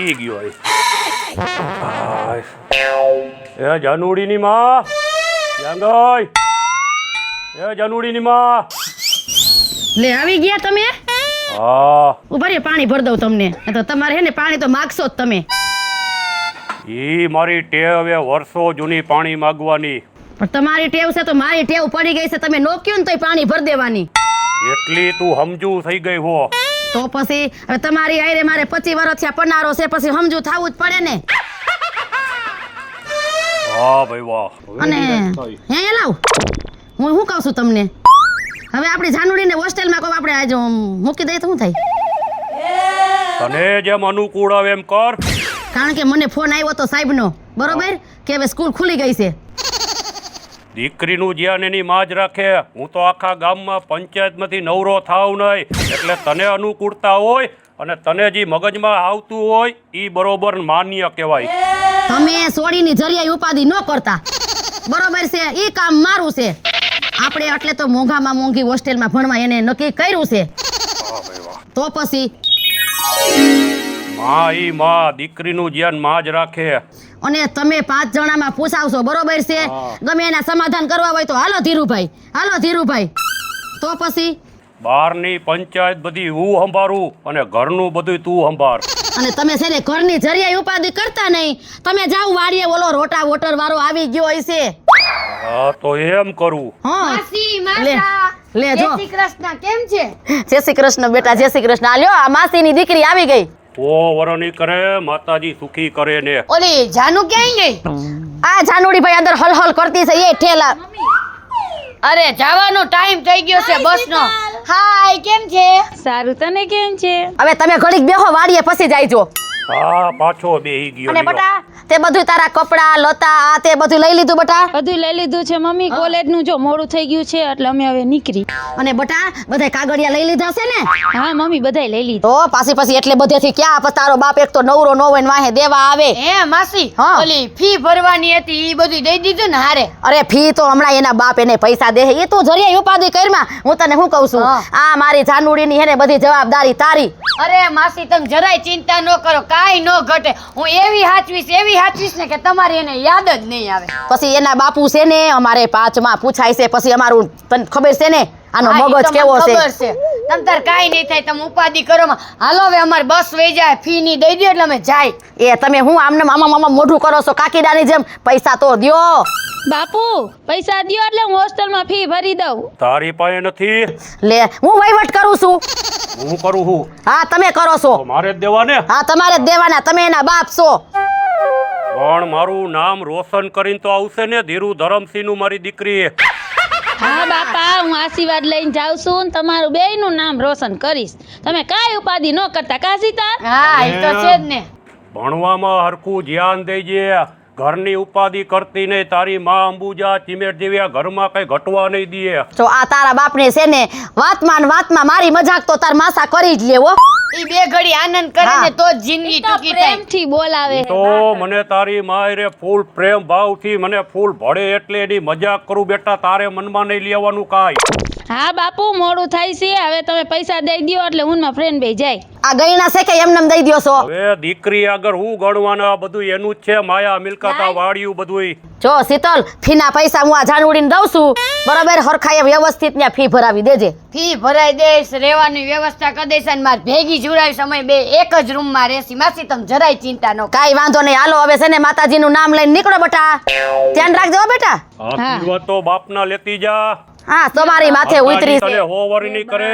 ઈ ગયો એ જાનુડીની માં ક્યાં ગઈ? એ જાનુડીની માં લે આવી ગયા તમે? હા ઉભા રે પાણી ભર દઉં તમને. એ તો તમારે હે ને પાણી તો માગશો જ તમે. ઈ મારી ટેવ એ વર્ષો જૂની પાણી માગવાની. પણ તમારી ટેવ છે તો મારી ટેવ પડી ગઈ છે. તમે નોક્યું ને તોય પાણી ભર દેવાની. એટલી તું સમજુ થઈ ગઈ હો. તો પછી હવે તમારી આયરે મારે 25 વર્ષ થયા પનારો છે, પછી સમજુ થવું જ પડે ને. વાહ ભાઈ વાહ. અને હે લાવ હું શું કહું છું તમને, હવે આપણી જાનુડીને હોસ્ટેલમાં કોઈ આપણે આજે મૂકી દઈએ તો શું થાય? તને જેમ અનુકૂળ આવે એમ કર. કારણ કે મને ફોન આવ્યો તો સાહેબનો, બરોબર, કે હવે સ્કૂલ ખુલી ગઈ છે. દીકરીનું જ્યાં એની માં જ રાખે. હું તો આખા ગામમાં પંચાયતમાંથી નવરો થાવ નહીં. એટલે તને અનુકૂળતા હોય અને તને જે મગજમાં આવતું હોય એ બરોબર માન્ય કહેવાય. તમે સોડીની જરિયાઈ ઉપાધિ ન કરતા, બરોબર છે? ઈ કામ મારું છે. આપણે એટલે તો મોંઘામાં મોંઘી હોસ્ટેલમાં ભણવા એને નક્કી કર્યું છે. તો પછી માં દીકરીનું જ્યાં માં જ રાખે. અને તમે 5 જણામાં પૂછાવશો, બરોબર છે? ગમે એના સમાધાન કરવા હોય તો હાલો ધીરુભાઈ. તો પછી બહારની પંચાયત બધી હું સંભાળું અને ઘરનું બધું તું સંભાળ. અને તમે છે ને ઘરની જરિયાઈ ઉપાધિ કરતા નહીં. તમે જાવ વાડીએ, ઓલો રોટા વોટર વાળો આવી ગયો હોય છે. હા તો એમ કરું. હા માસી, માસા, લે જો. જય શ્રી કૃષ્ણ. કેમ છે? જય શ્રી કૃષ્ણ બેટા, જય શ્રી કૃષ્ણ. આલ્યો આ માસીની દીકરી આવી ગઈ. ઓ વરણી કરે, માતાજી સુખી કરે ને. ઓલી જાનુ ક્યાં ગઈ? આ જાનુડી ભાઈ અંદર હલ કરતી છે એ ઠેલા. અરે જવાનો ટાઈમ થઈ ગયો છે બસનો. હાય, કેમ છે? સારું, તને કેમ છે? હવે તમે ઘડીક બેહો વાડીએ, પછી જાયજો. હા પાછો બેહી ગયો. અને બટા તે બધું તારા કપડા લતા આ તે બધું લઈ લીધું બટા? બધું લઈ લીધું છે મમ્મી. કોલેજનું જો મોડું થઈ ગયું છે એટલે અમે હવે નીકળી. અને બટા બધા કાગળિયા લઈ લીધા છે ને? હા મમ્મી, બધાય લઈ લીધું. તો પાછી એટલે બધેથી ક્યાં પછી તારો બાપ એક તો નવરો ન હોય ને વાહે દેવા આવે. હે માસી, હા. ઓલી ફી ભરવાની હતી ઈ બધું દઈ દીધું ને હારે? અરે ફી તો હમણાં એના બાપ એને પૈસા દે. એ તું જરિયાઈ ઉપાધિ કરમાં. હું તને શું કહું છું, આ મારી જાનુડીની હે ને બધી જવાબદારી તારી. અરે માસી, તમે જરાય ચિંતા ન કરો, કાઈ ન ઘટે. હું એવી હાચવીશ ને કે તમારી એને યાદ જ નહીં આવે. પછી એના બાપુ છે ને અમારે 5માં પૂછાય છે. પછી અમારું તને ખબર છે ને આનો હા, ઈ મગજ તો કેવો મને છે. ખબર છે. તમ તાર કાઈ નહીં થાય, તમે ઉપાધિ કરો માં. હાલો હવે અમારી બસ વહી જાય, ફી ની દઈ દો એટલે અમે જાય. એ તમે હું આમને મામા મોઢું કરો છો કાકીડાની જેમ? પૈસા તો દ્યો. બાપુ પૈસા દ્યો એટલે હું હોસ્ટેલમાં ફી ભરી દઉં. તારી પાસે નથી? લે હું વહીવટ કરું છું. હું કરું છું. હા તમે કરો છો. તો મારે જ દેવા ને. હા તમારે જ દેવાના, તમે એના બાપ છો. પણ મારું નામ રોશન કરીને તો આવશે ને. ધીરુ ધરમસિંહનું મારી દીકરી. હા બાપા, હું આશીર્વાદ લઈને જાઉં છું ને તમારું બેયનું નામ રોશન કરીશ. તમે કાંઈ ઉપાધિ ન કરતા, કા સીતા? હા, ઈ તો છે જ ને. ભણવામાં હરખું ધ્યાન દેજે. ઘરની ઉપાધિ કરતી નહીં. તારી માં અંબુજા ચિમેટ જેવી આ ઘરમાં કઈ ઘટવા નહીં દે. જો આ તારા બાપને છે ને વાતમાં મારી મજાક તો તાર માસા કરી જ લેવો. ઈ બે ઘડી આનંદ કરે ને તો જ જિંદગી ટૂંકી થાય. પ્રેમથી બોલાવે. તો મને તારી માયરે ફૂલ પ્રેમ ભાવથી મને ફૂલ ભળે એટલે એની મજાક કરું બેટા. તારે મનમાં નહીં લેવાનું કાંઈ. હા બાપુ, મોડું થાય છે. હવે તમે પૈસા દઈ દ્યો એટલે ઊનમાં ફ્રેન્ડ બે જાય. આ ગયણા છે કે એમને દઈ દ્યો છો? હવે દીકરી આગળ હું ગણવાના? બધું એનું જ છે. માયા મિલકતા વાળ્યું બધું. જો શીતલ, ફીના પૈસા હું આ જાનુડીને દઉં છું, બરોબર? હરખાએ વ્યવસ્થિત ત્યાં ફી ભરાવી દેજે. ફી ભરાઈ દઈશ, રહેવાની વ્યવસ્થા કરી દઈશ અને મારે ભેગી જોડાવી સમય બે એક જ રૂમમાં રહેશી. માસી તમે જરાય ચિંતા ન કરો. કાઈ વાંધો નહીં. હાલો હવે છે ને માતાજીનું નામ લઈને નીકળો બેટા. ધ્યાન રાખજો બેટા. આશીર્વાદ તો બાપના લેતી જા. હા તમારી માથે ઉતરી છે. તને હોવરી નહીં કરે.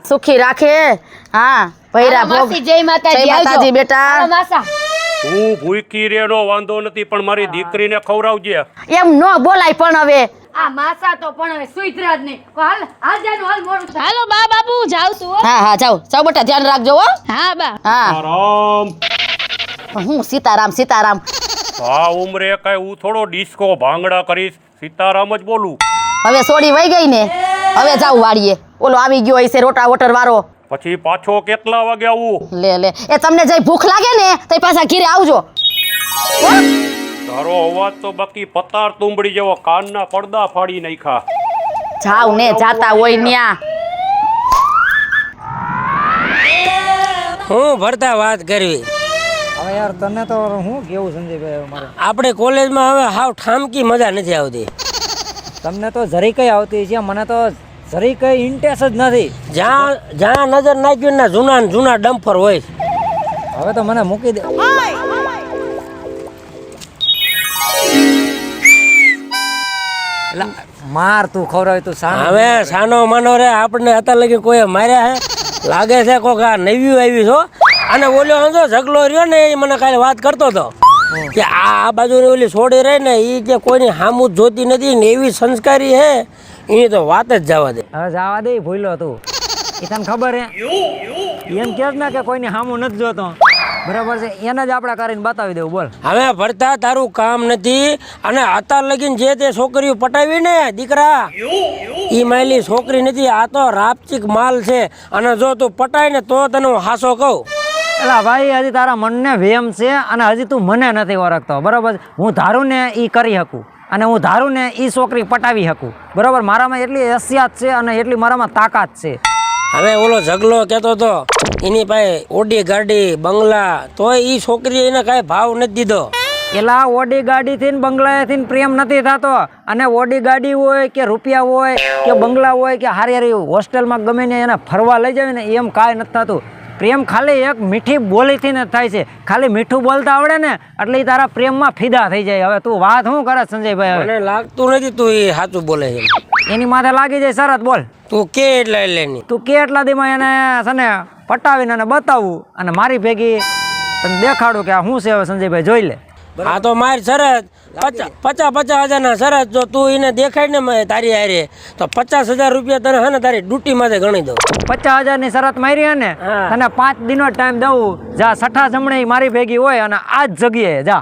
સુખી રાખે. હા ભૈરા ભોગ. માસી જય માતાજી. જય માતાજી આવજો. બેટા. હાલો માસા. તું ભૂખી રેનો વાંધો નથી, પણ મારી દીકરીને ખવડાવજે. એમ ન બોલાય પણ હવે. આ માસા તો પણ હવે સુઈતરા જ નહીં. હાલ જાનું, હાલ મોડું થાય. હાલો બા બાપુ, જાઉં છું હો. હા જાઓ બેટા, ધ્યાન રાખજો હો. હા બા. હા રામ. હું સીતારામ. આ ઉમરે કઈ હું થોડો ડિસ્કો ભાંગડા કરીશ? સીતારામ જ બોલું. હવે સોડી વહી ગઈ ને, હવે જાવ વાડીએ. ઓલો આવી ગયો હશે રોટા વોટર વાળો. પછી પાછો કેટલા વાગે આવું? લે એ તમને જઈ ભૂખ લાગે ને તો પાછા ઘીરે આવજો. તારો અવાજ તો બાકી પતાર તુંબડી જેવો. કાનના પડદા ફાડી નાખ્યા. જાવ ને, જાતા હોય ન્યા. હું ભરતા વાત કરવી. હવે યાર તને તો હું કેવું સંજયભાઈ મારે આપણે કોલેજમાં હવે હાવ ઠામકી મજા નથી આવતી. તમને તો જરી કઈ આવતી છે, મને તો જરી કઈ ઇન્ટરેસ્ટ જ નથી. જ્યાં જ્યાં નજર નાખ્યું ને જૂના ને જૂના ડમ્ફર હોય. હવે તો મને મૂકી દે. એલા, માર તું ખવડાવે તું સાનો. હવે સાનો માનો રે આપણને અત્યાર લગી કોઈ માર્યા હે? લાગે છે કોક આ નવી આવી છો. અને ઓલો સમજો ઝગલો રહ્યો ને એ મને કાલે વાત કરતો હતો કે આ બાજુ ઓલી છોડી રહી ને એ કે કોઈની હામું જ જોતી નથી ને એવી સંસ્કારી હે એની તો વાત જ જવા દે. હવે જવા દે, ભૂલ્યો તું. એ તને ખબર હે એમ કે ને કે કોઈની હામું નથી જોતો, બરાબર છે? એને જ આપણે કરીને બતાવી દેવું. બોલ. હવે ભરતા તારું કામ નથી. અને અત્યાર લગીને જે તે છોકરીઓ પટાવી ને દીકરા ઈ માયલી છોકરી નથી, આ તો રાપચીક માલ છે. અને જો તું પટાય ને તો તને હું હાસો કહું. એલા ભાઈ, હજી તારા મનને વેમ છે અને હજી તું મને નથી ઓળખતો, બરાબર? હું ધારું ને એ કરી શકું અને હું ધારું ને એ છોકરી પટાવી શકું, બરાબર? મારામાં એટલી હસિયાત છે અને એટલી મારામાં તાકાત છે. હવે ઓલો ઝગલો કહેતો હતો એની પાસે ઓડી ગાડી બંગલા, તોય ઈ છોકરીએ એને કાંઈ ભાવ નથી દીધો. એલા, ઓડી ગાડીથી ને બંગલાથી ને પ્રેમ નથી થતો. અને ઓડી ગાડી હોય કે રૂપિયા હોય કે બંગલા હોય કે હારી હારી હોસ્ટેલમાં ગમે ને એને ફરવા લઈ જાય ને એમ કાંઈ નથી થતું. પ્રેમ ખાલી એક મીઠી બોલીથી ને થાય છે. ખાલી મીઠું બોલતા આવડે ને એટલે ઈ તારા પ્રેમમાં ફિદા થઈ જાય. હવે તું વાત શું કરે સંજયભાઈ? હવે મને લાગતું નથી તું એ સાચું બોલે છે. એની માથે લાગી જાય શરત. બોલ. તું કે એટલે લેની તું કે એટલા દીમાં એને છે ને પટાવીને અને બતાવું અને મારી ભેગી તને દેખાડું કે આ શું છે. હવે સંજયભાઈ જોઈ લે. આ તો મારી શરત 50,000 શરત. જો તું એને દેખાય ને તારી હારે તો 50,000 રૂપિયા તને હે ને તારી ડ્યુટી માંથી ગણી દઉં. 50,000 ની શરત મારી હે ને, તને 5 દિનો ટાઈમ દઉં. જા સઠા જમણે મારી ભેગી હોય અને આ જ જગ્યાએ જા.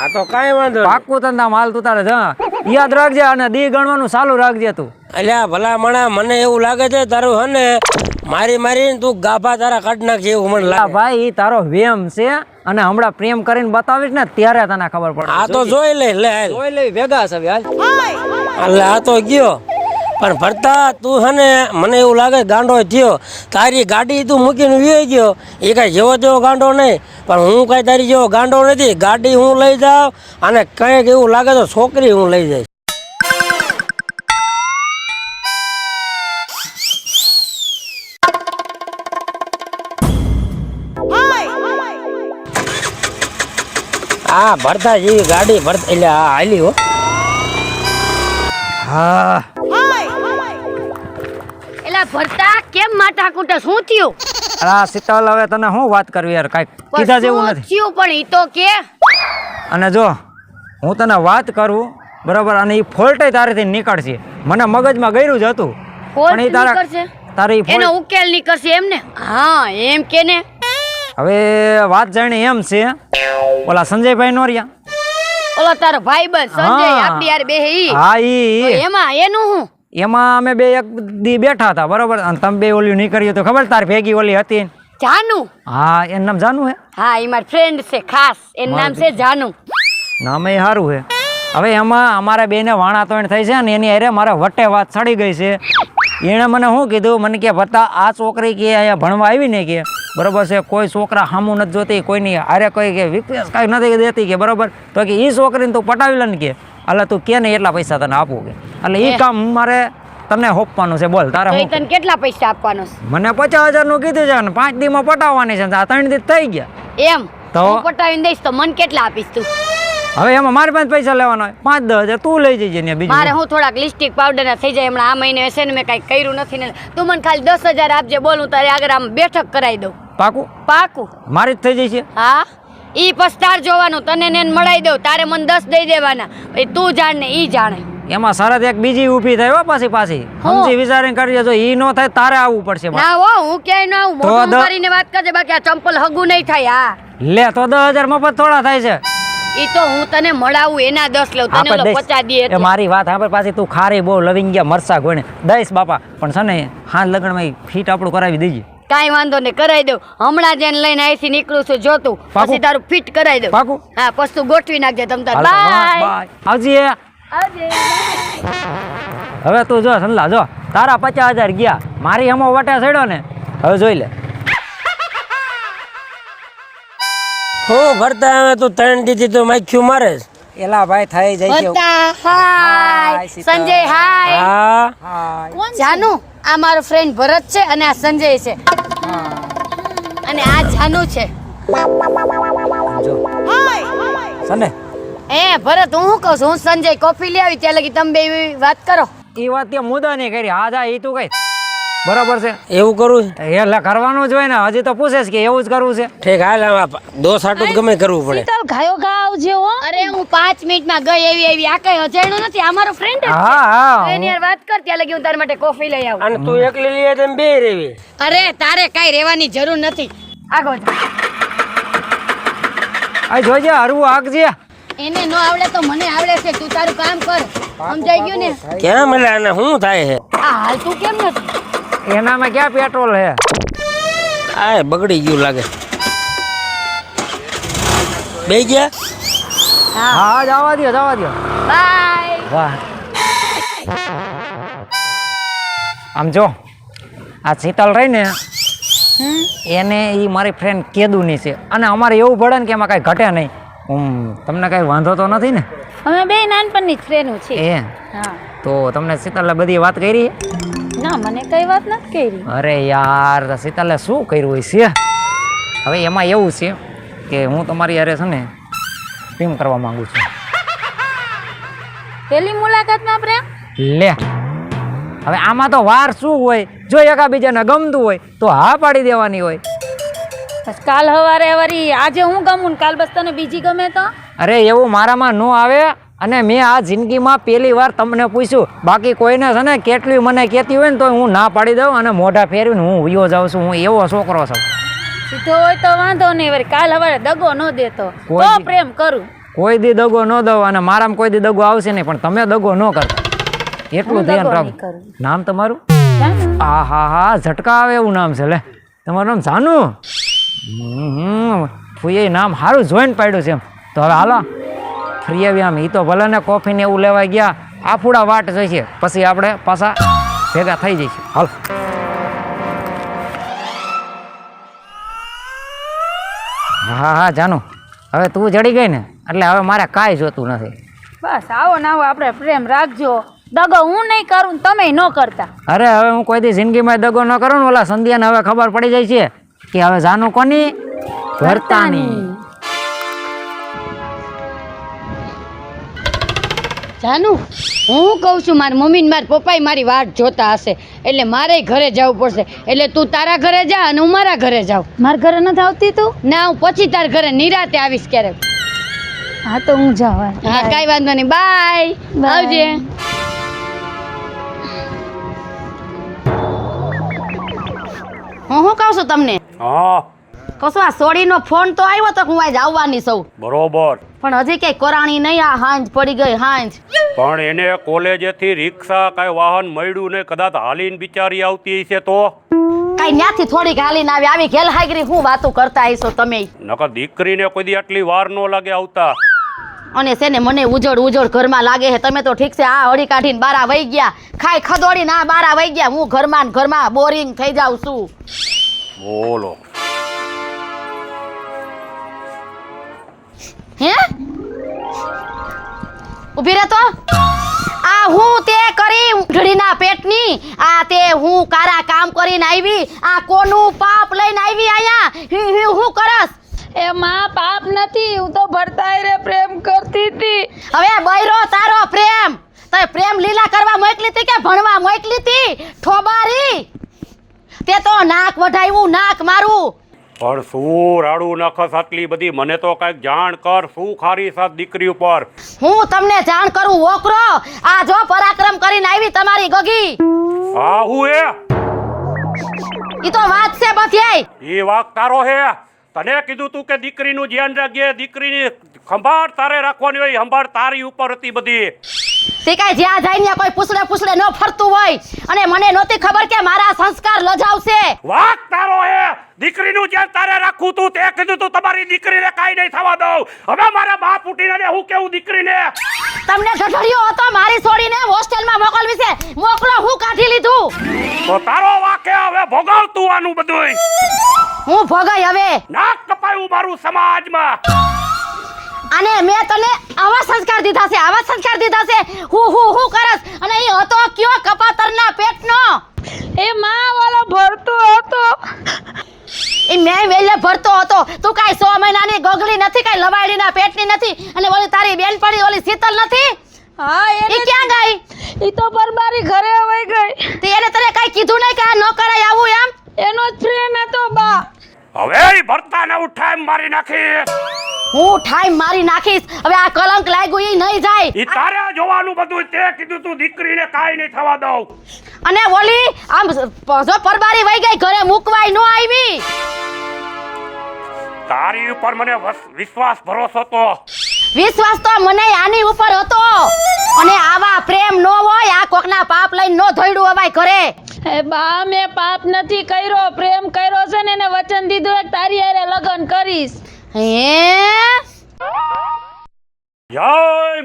આ તો કાંઈ વાંધો નહીં. પાકું તને માલ તું તારે જા યાદ રાખજે અને દી ગણવાનું ચાલુ રાખજે તું. અલ્યા ભલા મણા, મને એવું લાગે છે તારું હે ને મારીને તું ગાભા તારા કાઢ નાખજે એવું મને લાગે. ભાઈ, ઈ તારો વેમ છે અને હમણાં પ્રેમ કરીને બતાવીશ ને ત્યારે તને ખબર પડે. આ તો જોઈ લે હાલ. જોઈ લે ભેગા છે હાલ. એટલે આ તો ગયો પણ ભરતા તું હે ને મને એવું લાગે ગાંડો થયો. તારી ગાડી તું મૂકીને વી ગયો એ કાંઈ જેવો તેવો ગાંડો નહીં, પણ હું કાંઈ તારી જેવો ગાંડો નથી. ગાડી હું લઈ જાઉં અને કંઈક એવું લાગે તો છોકરી હું લઈ જઈશ. હા ભરતા જેવી ગાડી ભરતા એટલે હા હાલી હો. હા, એલા ભરતા કેમ માથાકૂટ શું થયું? આ શીતલ, હવે તને શું વાત કરવી યાર? કાંઈક કીધા જેવું નથી. થયું પણ ઈ તો કે. અને જો હું તને વાત કરું, બરાબર, અને એ ફોલ્ટ તારેથી નીકળશે. મને મગજમાં ગયું જ હતું ફોલ્ટ પણ ઈ નીકળશે? તારી એનો ઉકેલ નીકળશે એમ ને? હા એમ કે ને. હવે વાત જાણી એમ છે, ઓલા સંજયભાઈ નો રહ્યા, ઓલો તારો ભાઈબંધ સંજય હા. આપડી યાર બે ઈ. હા તો ઈ એમાં એનું હું? એમાં અમે બે એક દી બેઠા હતા, બરાબર, અને તમે બે ઓલી નીકળ્યું તો ખબર તારી ભેગી ઓલી હતી. જાનુ. હા, એનું નામ જાનું હે. હા ઈ માર ફ્રેન્ડ છે ખાસ, એનું નામ છે જાનુ. નામ એ સારું છે. હવે એમાં અમારા બેને વાણા તોડ થઈ છે ને એની અરે મારા વટે વાત ચડી ગઈ છે. એણે મને શું કીધું, મને કે ભત્તા આ છોકરી કે અહીંયા ભણવા આવી ને કે, બરોબર છે, કોઈ છોકરા સામું નથી જોતી, કોઈની હારે કોઈ કે વિકલેસ કાંઈ નથી દેતી કે, બરોબર, તો કે એ છોકરીને તું પટાવી લે ને કે, એટલે તું કે ને એટલા પૈસા તને આપું કે, એટલે એ કામ મારે તને હોપવાનું છે. બોલ તારે તો ઈ શું? તને કેટલા પૈસા આપવાનો છે? મને 50,000 નું કીધું છે ને 5 દીમાં પટાવવાની છે. આ 3 દી થઈ ગયા. એમ તો? હું પટાવીને દઈશ તો મને કેટલા આપીશ તું? હવે એમાં મારી પાસે પૈસા લેવાના હોય 5-10,000 તું લઈ જજે ને. બીજું મારે હું થોડાક લિપસ્ટિક પાવડર ના થઈ જાય હમણાં. આ મહિને છે ને મેં કઈ કર્યું નથી ને. તું મને ખાલી 10,000 આપજે. બોલું તારે આગળ આમ બેઠક કરાવી દઉં. પાકું? પાકું. મારી જ થઈ જશે. હા ઈ પસ્તાર જોવાનું, તને ને મળાઈ દઉં. તારે મને 10 દઈ દેવાના. પછી તું જાણ ને ઈ જાણે. એમાં શરત એક બીજી ઊભી થાય હો, પાછી હું? સમજી વિચારીને કરજે. જો ઈ નો થાય તારે આવવું પડશે. ના હો, હું ક્યાંય ના આવું. તો મોઢું કરીને વાત કરજે, બાકી આ ચંપલ હગું નહીં થાય. હા લે તો 10,000 મફત થોડા થાય છે. ઈ તો હું તને મળાવું એના 10 લઉં. તને આપણે ઓલો દઈશ. 50 દે એ એટલે. મારી વાત સાંભળ, પાછી તું ખારી બહુ લવિંગ ગયા મરસા ગોણે દઈશ બાપા, પણ છે ને હાલ લગ્નમાં ફીટ આપણું કરાવી દેજે. કાઈ વાંધો નહીં, કરાવી દઉં. હમણાં જ એને લઈને અહીંથી નીકળું છું જોતું. પાકું? પછી તારું ફિટ કરાવી દઉં. પાકું? હા પછી તું ગોઠવી નાખજે તમ તાર. હાલ તો બાય. બાય. આવજે. હવે તું જો સંલા, જો તારા 50,000 ગયા, મારી હમો વટે ચડ્યો ને. હવે જોઈ લે. હું ભરતા આવે તું 3 દીધી તો માખ્યું મારે છે. એલા ભાઈ થઈ જાય છે બધા હાય હાય, સીતા. સંજય હાય હા હાય. જાનુ આ મારો ફ્રેન્ડ ભરત છે અને આ સંજય છે અને આ જાનુ છે. જો સને ભરત હું શું કહું છું, હું સંજય કોફી લઈ આવી ત્યાં લગી તમે બે વાત કરો. એ વાત તે મુદ્દા નહીં કરી હા જા એ તું કઈ બરોબર છે એવું કરવું છે એટલે કરવાનું જ હોય ને હજી તો પૂછે છે કે એવું જ કરવું છે ઠીક હાલ આમાં દોસ આટું જ ગમે કરવું પડે શીતલ ઘાયો ઘા આવજે હો. અરે હું 5 મિનિટમાં ગઈ એવી આ કઈ અજાણ્યું નથી, આ મારો ફ્રેન્ડ જ હા હા છે. એની હારે વાત કર ત્યાં લગી હું તારા માટે કોફી લઈ આવું. અને તું એકલી લઈએ તેમ બે રેવી અરે તારે કઈ રહેવાની જરૂર નથી. આગળ આ જોજે હરવું આગજે એને નો આવડે તો મને આવડે છે, તું તારું કામ કર. સમજાઈ ગયું ને? ક્યાં મળે અને શું થાય છે આ હાલ તું કેમ નથી? એનામાં ક્યાં પેટ્રોલ હે આ બગડી ગયું લાગે બે ગયા હા જવા દો બાય. વાહ આમ જો આ શીતલ રહી ને એને ઈ મારી ફ્રેન્ડ કેદુની છે અને અમારે એવું પડે ને કે એમાં કાંઈ ઘટે નહીં તમને કાંઈ વાંધો તો નથી ને અમે બે નાનપણની જ ફ્રેન્ડ છે. એ હા તો તમને શીતલે બધી વાત કરી ના મને કઈ વાત નથી કરી. અરે યાર શીતલે શું કર્યું હોય છે હવે એમાં એવું છે કે હું તમારી હારે છે ને પ્રેમ કરવા માંગુ છું પેલી મુલાકાતમાં પ્રેમ લે હવે આમાં તો વાર શું હોય જો એકાબીજાને ગમતું હોય તો હા પાડી દેવાની હોય બસ કાલ હવારે વળી આજે હું ગમું ને કાલ બસ તને બીજી ગમે તો અરે એવું મારામાં ન આવે અને મેં આ જિંદગીમાં પહેલી વાર તમને પૂછ્યું બાકી કોઈને છે ને કેટલી મને કહેતી હોય ને તો હું ના પાડી દઉં અને મોઢા ફેરવીને હું ઉયો જાઉં છું હું એવો છોકરો છું સીધો હોય તો વાંધો નહીં વળી કાલ હવારે દગો ન દેતો કોઈ તો દી- પ્રેમ કરું. કોઈ દી દગો ન દઉં અને મારામાં કોઈ દી દગો આવશે નહીં પણ તમે દગો ન કરતા એટલું હું ધ્યાન દગો રાખો નહીં કરું. નામ તમારું જાનુ? આ હા હા ઝટકા આવે એવું નામ છે લે તમારું નામ જાનુ ફૂઈએ નામ સારું જોઈને પાડ્યું છે એમ તો હવે હાલો ફરી આવી આમ એ તો ભલે ને કોફી ને એવું લેવા ગયા આફુડા વાટ જશે પછી આપણે પાછા ભેગા થઈ જઈશું હાલ હા હા જાનુ હવે તું જડી ગઈ ને એટલે હવે મારે કાંઈ જોતું નથી બસ આવો ને આવો આપણે પ્રેમ રાખજો. દગો હું નહીં કરું ને તમે ન કરતા. અરે હવે હું કોઈ દી જિંદગીમાં દગો ન કરું ને ઓલા સંધ્યાને હવે ખબર પડી જાય છે કે હવે જાનુ કોની ભરતાની જાનુ હું કહું છું મારી મમ્મી ને મારા પપ્પા મારી વાટ જોતા હશે એટલે મારે ઘરે જવું પડશે, એટલે તું તારા ઘરે જા અને હું મારા ઘરે જાઉં. મારા ઘરે નથી આવતી તું? ના હું પછી તારા ઘરે નિરાતે આવીશ ક્યારેક. હા તો હું જાઉં. હા કાંઈ વાંધો નહીં, બાય. Bye. આવજે. હું શું કહું છું તમને હા કશું આ સોડીનો ફોન તો આવ્યો તો હું આજ આવવાની સૌ બરોબર પણ હજી કઈ કોરાણી નહીં, આ હાંજ પડી ગઈ હાંજ. પણ એને કોલેજેથી રિક્ષા કાંઈ વાહન મળ્યું ને કદાચ હાલીને બિચારી આવતી હશે તો કઈ ન્યાથી થોડીક હાલીને આવી ઘેલહાગરી હું વાતો કરતા હશો તમે. નકર દીકરીને કોઈ દી આટલી વાર ન લાગે આવતા અને છે ને મને ઉજળ ઘરમાં લાગે છે. તમે તો ઠીક છે આ હળી કાઢીને બારા વહી ગયા, ખાઈ ખદોડી ના બારા વહી ગયા, હું ઘરમાં ને ઘરમાં બોરિંગ થઈ જાઉં છું. બોલો હે ઊભી રહે તો આ હું તે કરી ઊંઘડીના પેટની આ તે હું કારા કામ કરીને આવી, આ કોનું પાપ લઈને આવી આયા હું કરસ? એ માં પાપ નથી, હું તો ભરતાઈ રે પ્રેમ કરતી હતી. હવે બૈરો તારો પ્રેમ તે પ્રેમ લીલા કરવા મોકલી હતી કે ભણવા મોકલી હતી? ઠોબારી તે તો નાક વઢાવ્યું નાક મારું. પણ શું રાડું નખસ આટલી બધી મને તો કાંઈક જાણ કર શું ખારી સાત દીકરી ઉપર હું તમને જાણ કરું વોકરો, આ જો પરાક્રમ કરીને આવી તમારી ગગી. હા હું એ ઈ તો વાત છે બધી. એ વાક તારો હે તને કીધું તું કે દીકરીનું ધ્યાન રાખજે, દીકરીની સંભાળ તારે રાખવાની હોય, સંભાળ તારી ઉપર હતી બધી. તે કાંઈ જ્યાં જાય ને કોઈ પૂછડે ન ફરતું હોય અને મને નહોતી ખબર કે મારા સંસ્કાર લજાવશે. વાક તારો હે દીકરીનું ધ્યાન તારે રાખવું તું, તે કીધું તું તમારી દીકરીને કાંઈ નહીં થવા દઉં. હવે મારા બાપ ઉઠીને હું કેવું દીકરીને તમને ઢઢળિયો હતો મારી છોડીને હોસ્ટેલમાં મોકલવી છે, મોકલો હું કાઢી લીધું. તો તારો વાકે હવે ભોગવતું આનું બધુંય. હું ભગાઈ હવે. નાક કપાયું મારું સમાજમાં. અને મેં તને આવા સંસ્કાર દીધા છે, આવા સંસ્કાર દીધા છે. હું કરસ અને એ હતો કયો કપાતરના પેટનો. એ માં વાળો ભરતો હતો. એ મેં વેલે ભરતો હતો. તું કાઈ 100 મહિનાની ગોગલી નથી, કાઈ લવાડીના પેટની નથી. અને ઓલી તારી બેનપણી ઓલી શીતલ નથી. હા એ ક્યાં ગઈ? ઈ તો પરબારી ઘરે વઈ ગઈ. તે એને તને કાઈ કીધું નહીં કે આ ન કરાય આવું એમ? એનો જ ફ્રેન્ડ હતો બા. હવે ઈ ભરતાને ઉઠાય મારી નાખીશ. હું ઠાઈ મારી નાખીશ. હવે આ કલંક લાગ્યું ઈ નહીં જાય. ઈ તારે જોવાનું બધું. તે કીધું તું દીકરીને કાઈ નહીં થવા દઉં. અને ઓલી આમ જો પરબારી વઈ ગઈ ઘરે મૂકવાય ન આવી. તારી ઉપર મને વિશ્વાસ ભરોસો તો. વિશ્વાસ તો મને આની ઉપર હતો. અને આવા પ્રેમ નો હોય, આ કોકના પાપ લઈને નો ધોઈડું અવાય ઘરે. એ બા મેં પાપ નથી કર્યો, પ્રેમ કર્યો છે ને એને વચન દીધું એક તારી હારે લગ્ન કરીશ. હે જય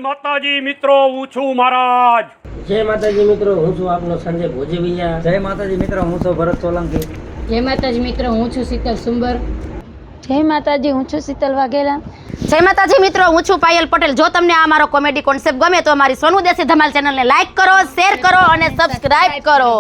માતાજી મિત્રો, હું છું મહારાજ. જય માતાજી મિત્રો, હું છું આપનો સંજય ભોજવિયા. જય માતાજી મિત્રો, હું છું ભરત સોલંકી. જય માતાજી મિત્રો, હું છું શીતલ સુંબર. જય માતાજી, હું છું શીતલ વાઘેલા. જય માતાજી મિત્રો, હું છું પાયલ પટેલ. જો તમને આ મારો કોમેડી કોન્સેપ્ટ ગમે તો અમારી સોનુ દેશી ધમાલ ચેનલને લાઈક કરો, શેર કરો અને સબસ્ક્રાઇબ કરો.